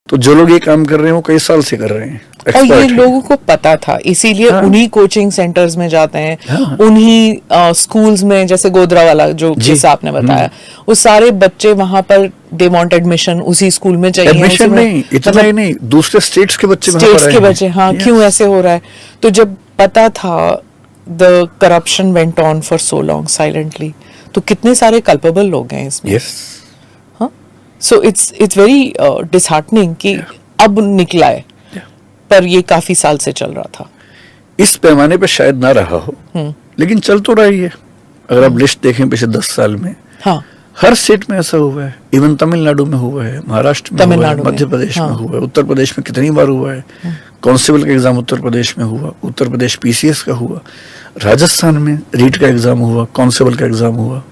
तो जो लोग ये काम कर रहे हैं वो कई साल से कर रहे हैं, और ये expert हैं। लोगों को पता था, इसीलिए हाँ। उन्हीं कोचिंग सेंटर्स में जाते हैं, हाँ। उन्हीं स्कूल्स में, जैसे गोदरा वाला जो जी। किस्सा आपने बताया, वो सारे बच्चे वहां पर दे वांट एडमिशन, उसी स्कूल में चाहिए, एडमिशन नहीं, इतना ही नहीं, दूसरे स्टेट्स के बच्चे वहाँ पर स्टेट्स आए के हैं। बच्चे, हाँ, Yes. क्यों ऐसे हो रहा है? तो जब पता था, the corruption went on for so long silently, तो कितने सारे कल्पेबल लोग हैं इसमें। Yes. हाँ, सो इट्स वेरी डिसहार्टनिंग कि अब निकला है, पर ये काफी साल से चल रहा था। इस पैमाने पे शायद ना रहा हो, लेकिन चल तो रही है। अगर आप लिस्ट देखें पिछले 10 साल में, हाँ, हर स्टेट में ऐसा हुआ है। इवन तमिलनाडु में हुआ है, महाराष्ट्र में हुआ है, तमिलनाडु में, मध्य प्रदेश में हाँ। हुआ है, उत्तर प्रदेश में कितनी बार हुआ है। कांस्टेबल का एग्जाम उत्तर प्रदेश में हुआ, उत्तर प्रदेश पीसीएस का हुआ, राजस्थान में रीट का एग्जाम हुआ, कांस्टेबल का एग्जाम हुआ,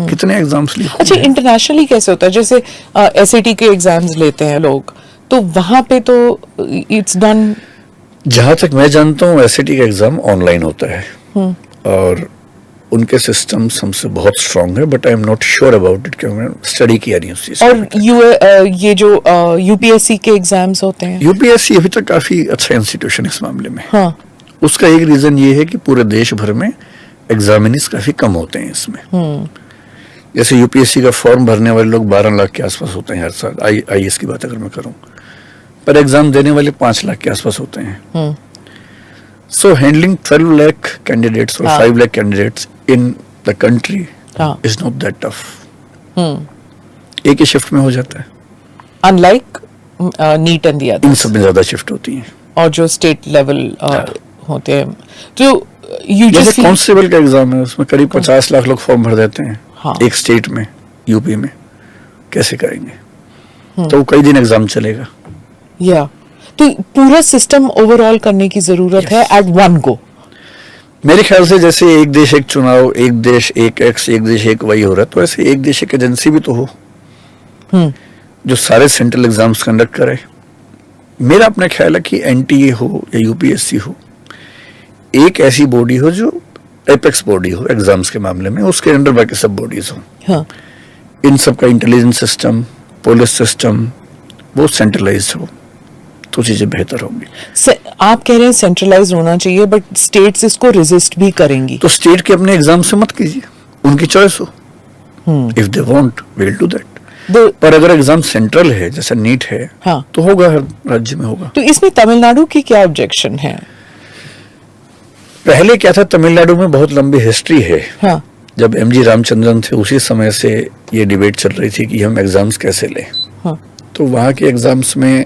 कितने एग्जाम्स लीक हुए अच्छा, हैं। इंटरनेशनली कैसे होता है? जैसे एसएटी के एग्जाम्स लेते हैं लोग, तो वहां पे तो इट्स डन। जहां तक मैं जानता हूँ एसएटी का एग्जाम ऑनलाइन होता है, और उनके सिस्टम्स हमसे बहुत स्ट्रांग है, but I am not sure about it, क्योंकि मैंने स्टडी किया नहीं उस चीज और ये जो यूपीएससी के एग्जाम्स होते हैं, यूपीएससी अभी तक काफी अच्छा इंस्टीट्यूशन इस मामले में। हाँ, उसका एक रीजन ये है कि पूरे देश भर में एग्जामिनीज काफी कम होते हैं इसमें। जैसे यूपीएससी का फॉर्म भरने वाले लोग 12 लाख के आसपास होते हैं हर साल, आईएएस की बात अगर मैं करूं, पर एग्जाम देने वाले 5 लाख के आसपास होते हैं। सो हैंडलिंग 12 लाख कैंडिडेट्स और 5 lakh candidates in the country हाँ, इज नॉट दैट टफ। एक ही शिफ्ट में हो जाता है, unlike neat and the in others, सब में ज्यादा शिफ्ट होती हैं। और जो स्टेट लेवल होते हैं, तो यू जैसे जस्ट कांस्टेबल का एग्जाम है, उसमें करीब 50 लाख लोग फॉर्म भर देते हैं। हाँ। एक स्टेट में, यूपी में कैसे करेंगे? तो कई दिन एग्जाम चलेगा। या तो पूरा सिस्टम ओवरऑल करने की जरूरत है एट वन गो। मेरे ख्याल से जैसे एक देश एक चुनाव, एक देश एक एक्स, एक देश एक वही हो रहा है, तो ऐसे एक देश एक एजेंसी भी तो हो जो सारे सेंट्रल एग्जाम्स कंडक्ट करे। मेरा अपना ख्याल है कि एनटीए हो या यूपीएससी हो, एक ऐसी बॉडी हो जो एपेक्स बॉडी हो एग्जाम्स के मामले में, उसके अंडर बाकी सब बॉडीज हो। हाँ, इन सब का इंटेलिजेंस सिस्टम, पुलिस सिस्टम वो सेंट्रलाइज्ड हो, तो चीजें बेहतर होंगी। आप कह रहे हैं सेंट्रलाइज होना चाहिए, बट स्टेट्स इसको रेजिस्ट भी करेंगी। तो स्टेट के अपने एग्जाम से मत कीजिए, उनकी चॉइस हो। If they want we will do that. पर अगर एग्जाम सेंट्रल है, जैसे नीट है, हाँ, तो होगा, हर राज्य में होगा। तो इसमें तमिलनाडु की क्या ऑब्जेक्शन है? पहले क्या था, तमिलनाडु में बहुत लंबी हिस्ट्री है। हाँ, जब एमजी रामचंद्रन थे उसी समय से ये डिबेट चल रही थी कि हम एग्जाम्स कैसे लें। हाँ, तो वहाँ के एग्जाम्स में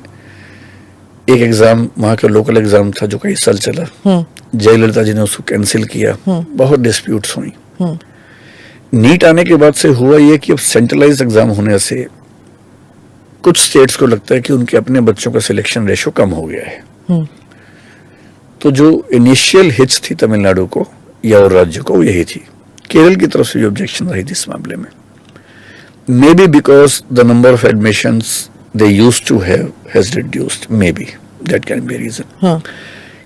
एक एग्जाम वहाँ का लोकल एग्जाम था जो कई साल चला, जयललिता जी ने उसको कैंसिल किया, बहुत डिस्प्यूट्स हुई। नीट आने के बाद से हुआ ये कि अब सेंट्रलाइज्ड एग्जाम होने से कुछ स्टेट्स को लगता है कि उनके अपने बच्चों का सिलेक्शन रेशो कम हो गया है। तो जो इनिशियल हिच थी तमिलनाडु को या और राज्य को, वो यही थी। केरल की तरफ से जो ऑब्जेक्शन रही थी इस मामले में, may be because the number of admissions they used to have has reduced, maybe that can be a reason। हाँ,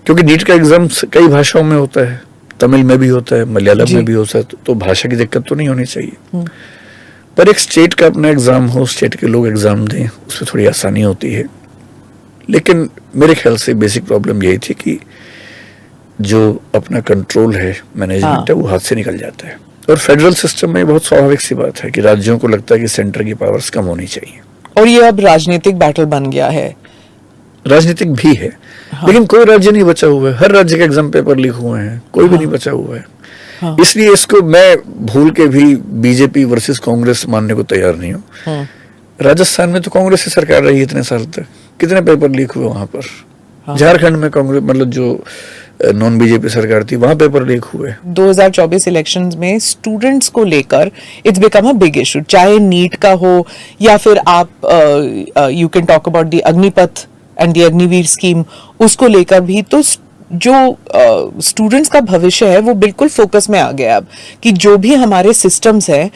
क्योंकि नीट का एग्जाम कई भाषाओं में होता है, तमिल में भी होता है, मलयालम में भी होता है, तो भाषा की दिक्कत तो नहीं होनी चाहिए। पर एक स्टेट का अपना एग्जाम हो, स्टेट के लोग एग्जाम दें, उसमें थोड़ी आसानी होती है। लेकिन मेरे ख्याल से बेसिक प्रॉब्लम यही थी कि जो अपना कंट्रोल है, मैनेजमेंट है, वो हाथ से निकल जाता है। और फेडरल सिस्टम में बहुत स्वाभाविक सी बात है कि राज्यों को लगता है कि सेंटर की पावर्स कम होनी चाहिए। और ये अब राजनीतिक बैटल बन गया है। राजनीतिक भी है, लेकिन कोई राज्य नहीं बचा हुआ है। हर राज्य के एग्जाम पेपर लीक हुए हैं, कोई भी नहीं बचा हुआ है। इसलिए इसको मैं भूल के भी बीजेपी वर्सेस कांग्रेस मानने को तैयार नहीं हूँ। राजस्थान में तो कांग्रेस की सरकार रही इतने साल तक, कितने पेपर लीक हुए वहां पर। झारखंड में कांग्रेस, मतलब जो नॉन बीजेपी सरकार थी, वहां पेपर लीक हुए। 2024 इलेक्शंस में स्टूडेंट्स को लेकर it's become a big issue, चाहे नीट का हो या फिर आप you can talk about the Agnipath and the Agniveer scheme, उसको लेकर भी। तो जो स्टूडेंट्स का भविष्य है वो बिल्कुल फोकस में आ गया अब, कि जो भी हमारे सिस्टम्स हैं,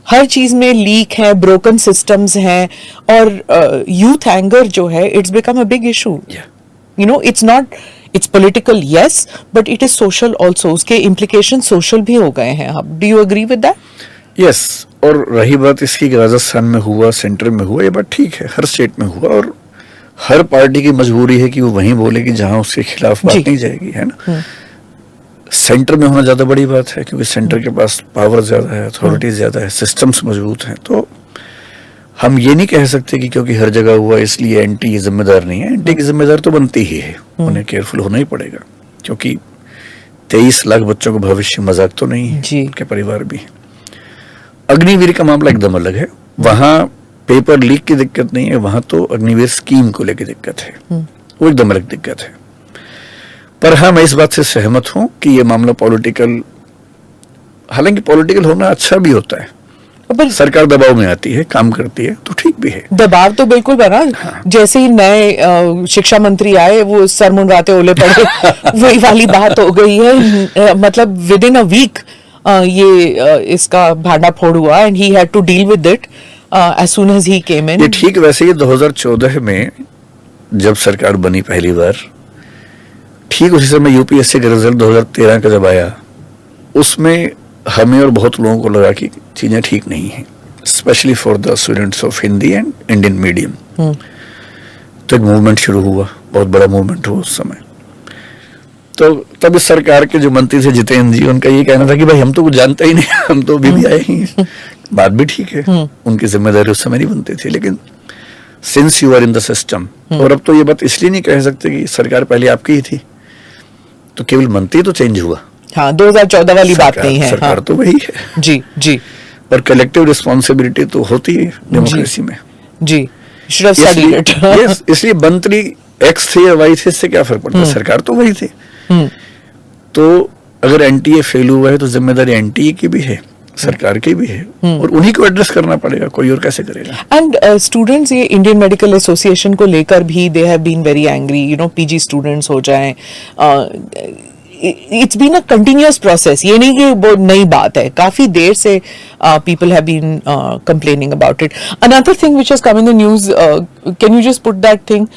हर चीज में लीक है, ब्रोकन सिस्टम्स हैं, और यूथ एंगर जो है, it's become a big issue. You know, it's political, yes, but it is social also. उसके implications social भी हो गए हैं। अब do you agree with that? Yes, और रही बात इसकी कि राजस्थान में हुआ, सेंट्रल में हुआ, ये बात ठीक है, हर स्टेट में हुआ। और हर पार्टी की मजबूरी है कि वो वहीं बोले कि जहां उसके खिलाफ बात जी। नहीं जाएगी, है ना। सेंटर में होना ज्यादा बड़ी बात है, क्योंकि सेंटर के पास पावर ज्यादा है, अथॉरिटी ज्यादा है, सिस्टम्स मजबूत हैं। तो हम ये नहीं कह सकते कि क्योंकि हर जगह हुआ इसलिए एंटी जिम्मेदार नहीं है। एंटी की जिम्मेदार तो बनती ही है, उन्हें केयरफुल होना ही पड़ेगा, क्योंकि 23 लाख बच्चों का भविष्य मजाक तो नहीं है, जी। उनके परिवार भी। अग्निवीर का मामला एकदम अलग है। वहां पेपर लीक की दिक्कत नहीं है, वहां तो अग्निवीर स्कीम को लेकर दिक्कत है, वो एकदम अलग दिक्कत है। पर हाँ, मैं इस बात से सहमत हूं कि ये मामला पॉलिटिकल, हालांकि पॉलिटिकल होना अच्छा भी होता है, पर सरकार दबाव में आती है, काम करती है, तो ठीक भी है। दबाव तो बिल्कुल बना। जैसे ही नए शिक्षा मंत्री आए, वो सर मुंडवाते ओले पड़े, वही वाली बात हो गई है। मतलब विद इन अ वीक ये इसका भांडा फोड़ हुआ, and he had to deal with it as soon as he came in. ये ठीक वैसे ही 2014 में जब सरकार बनी पहली बार, ठीक उसी समय यूपीएससी का रिजल्ट 2013 का जब आया, उसमें हमें और बहुत लोगों को लगा कि चीजें ठीक नहीं हैं, specially for the students of Hindi and Indian medium. तो एक मूवमेंट शुरू हुआ, बहुत बड़ा मूवमेंट हुआ उस समय। तो तब इस सरकार के जो मंत्री थे जितेंद्र जी, उनका ये कहना था कि भाई हम तो कुछ जानते ही नहीं, हम तो अभी भी आए ही हैं। बात भी ठीक है, उनकी जिम्मेदारी उस समय नहीं बनती थी, लेकिन since you are in the system, और अब तो ये बात इसलिए नहीं कह सकते कि सरकार पहले आपकी ही थी, तो केवल मंत्री तो चेंज हुआ। हाँ, 2014 वाली बात नहीं है। सरकार हाँ। तो वही है। जी जी और कलेक्टिव रिस्पॉन्सिबिलिटी तो होती है डेमोक्रेसी में। जी, should have studied it. Yes, इसलिए मंत्री एक्स थे या वाई थे, इससे क्या फर्क पड़ता है, सरकार तो वही थी। तो अगर एनटीए फेल हुआ है तो जिम्मेदारी एनटीए की भी है, सरकार की भी है, और उन्हीं को एड्रेस करना पड़ेगा, कोई और कैसे करेगा। एंड स्टूडेंट्स ये इंडियन मेडिकल एसोसिएशन को लेकर भी they have been very angry, you know, PG students हो जाएं, it's been a continuous process, ये नहीं कि बहुत नई बात है, काफी देर से people have been complaining about it. Another thing which has come in the news, can you just put that thing